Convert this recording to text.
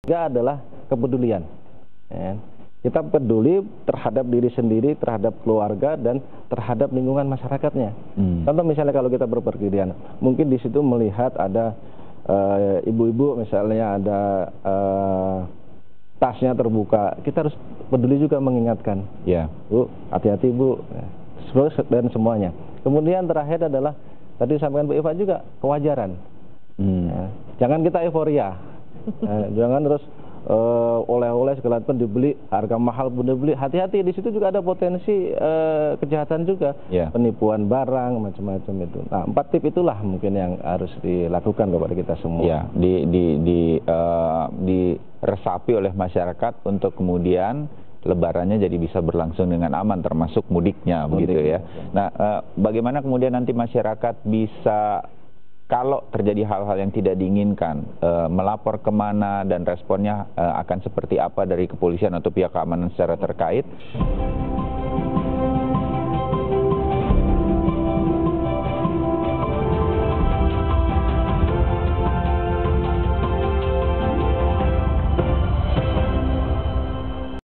Ketiga adalah kepedulian. Ya. Kita peduli terhadap diri sendiri, terhadap keluarga, dan terhadap lingkungan masyarakatnya. Contoh misalnya kalau kita berpergian, mungkin di situ melihat ada ibu-ibu misalnya ada tasnya terbuka, kita harus peduli juga mengingatkan, Bu, hati-hati Bu, dan semuanya. Kemudian terakhir adalah, tadi disampaikan Bu Eva juga, kewajaran. Ya. Jangan kita euforia, jangan terus oleh-oleh segala pun dibeli, harga mahal pun dibeli. Hati-hati, di situ juga ada potensi kejahatan juga, penipuan barang macam-macam itu. Nah, 4 tip itulah mungkin yang harus dilakukan kepada kita semua. Ya, diresapi oleh masyarakat untuk kemudian lebarannya jadi bisa berlangsung dengan aman, termasuk mudiknya, begitu ya. Nah, bagaimana kemudian nanti masyarakat bisa, kalau terjadi hal-hal yang tidak diinginkan, melapor kemana dan responnya akan seperti apa dari kepolisian atau pihak keamanan secara terkait?